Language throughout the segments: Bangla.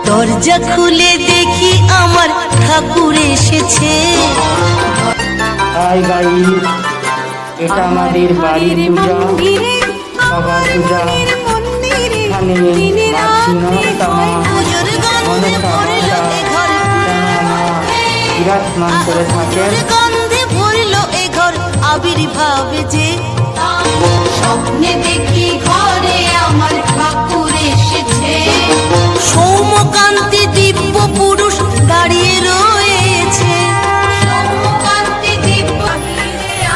দরজা খুলে দেখি আমার ঠাকুর এসেছে। হাই গাইস, এটা আমাদের বাড়ির পূজা, সবার পূজা। এখানে বিরাজমান করে থাকেন। গন্ধে ভরল এ ঘর আবির্ভাবে যে, স্বপ্নে দেখি ঘরে আমার ঠাকুর এসেছে। সৌমকান্তি দিব্য পুরুষ দাঁড়িয়ে রয়েছে। সৌমকান্তি দিব্য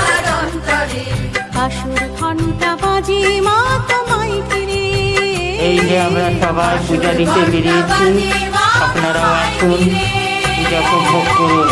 আর অন্তরে কাসুর ঘন্টা বাজে মা তোমায় ঘিরে। এই যে আমরা সবাই পূজা দিতে বেরিয়েছি, আপনারাও আসুন, পূজা উপভোগ করুন।